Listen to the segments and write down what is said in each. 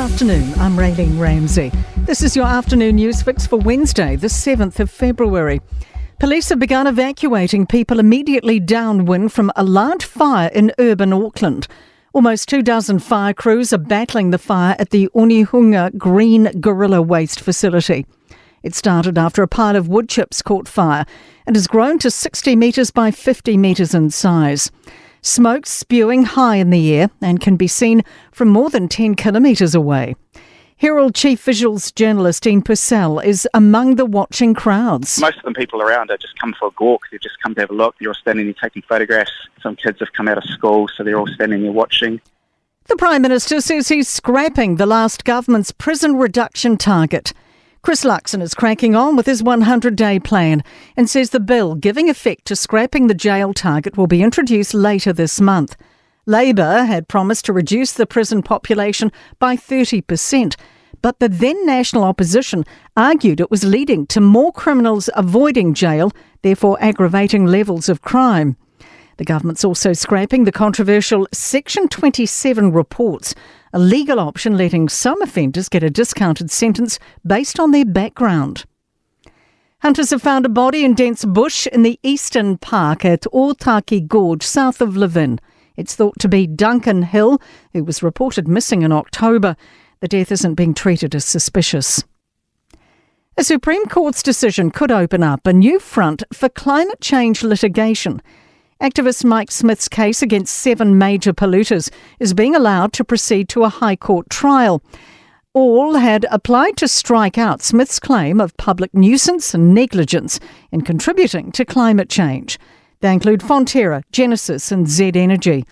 afternoon, I'm Raylene Ramsey. This is your afternoon news fix for Wednesday, the 7th of February. Police have begun evacuating people immediately downwind from a large fire in urban Auckland. Almost 24 fire crews are battling the fire at the Onehunga Green Gorilla Waste facility. It started after a pile of wood chips caught fire and has grown to 60 metres by 50 metres in size. Smoke spewing high in the air and can be seen from more than 10 kilometres away. Herald Chief Visuals journalist Ian Purcell is among the watching crowds. Most of the people around are just come for a walk. They've just come to have a look. They're all standing there taking photographs. Some kids have come out of school, so they're all standing there watching. The Prime Minister says he's scrapping the last government's prison reduction target. Chris Luxon is cracking on with his 100-day plan and says the bill giving effect to scrapping the jail target will be introduced later this month. Labour had promised to reduce the prison population by 30%, but the then National Opposition argued it was leading to more criminals avoiding jail, therefore aggravating levels of crime. The government's also scrapping the controversial Section 27 reports, a legal option letting some offenders get a discounted sentence based on their background. Hunters have found a body in dense bush in the eastern park at Otaki Gorge, south of Levin. It's thought to be Duncan Hill, who was reported missing in October. The death isn't being treated as suspicious. A Supreme Court's decision could open up a new front for climate change litigation. Activist Mike Smith's case against 7 major polluters is being allowed to proceed to a High Court trial. All had applied to strike out Smith's claim of public nuisance and negligence in contributing to climate change. They include Fonterra, Genesis and Z Energy.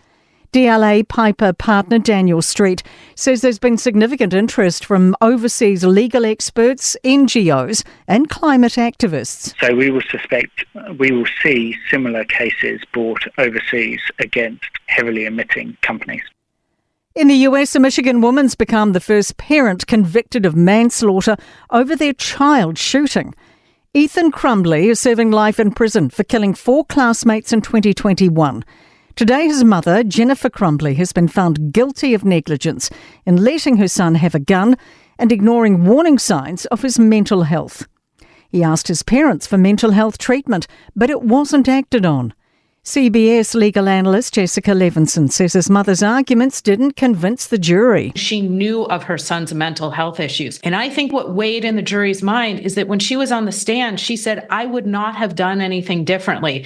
DLA Piper partner Daniel Street says there's been significant interest from overseas legal experts, NGOs and climate activists. So we will see similar cases brought overseas against heavily emitting companies. In the US, a Michigan woman's become the first parent convicted of manslaughter over their child shooting. Ethan Crumbly is serving life in prison for killing 4 classmates in 2021. Today, his mother, Jennifer Crumbly, has been found guilty of negligence in letting her son have a gun and ignoring warning signs of his mental health. He asked his parents for mental health treatment, but it wasn't acted on. CBS legal analyst Jessica Levinson says his mother's arguments didn't convince the jury. She knew of her son's mental health issues. And I think what weighed in the jury's mind is that when she was on the stand, she said, I would not have done anything differently.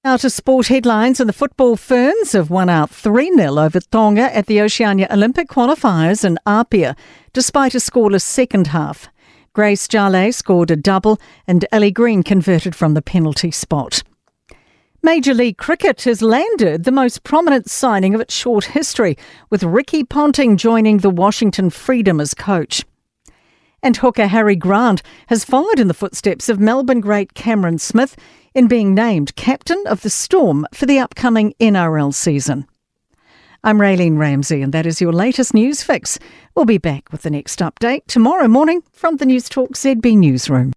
Now to sport headlines, and the football Ferns have won out 3-0 over Tonga at the Oceania Olympic qualifiers in Apia, despite a scoreless second half. Grace Jale scored a double and Ellie Green converted from the penalty spot. Major League Cricket has landed the most prominent signing of its short history, with Ricky Ponting joining the Washington Freedom as coach. And hooker Harry Grant has followed in the footsteps of Melbourne great Cameron Smith in being named captain of the Storm for the upcoming NRL season. I'm Raylene Ramsey, and that is your latest news fix. We'll be back with the next update tomorrow morning from the Newstalk ZB newsroom.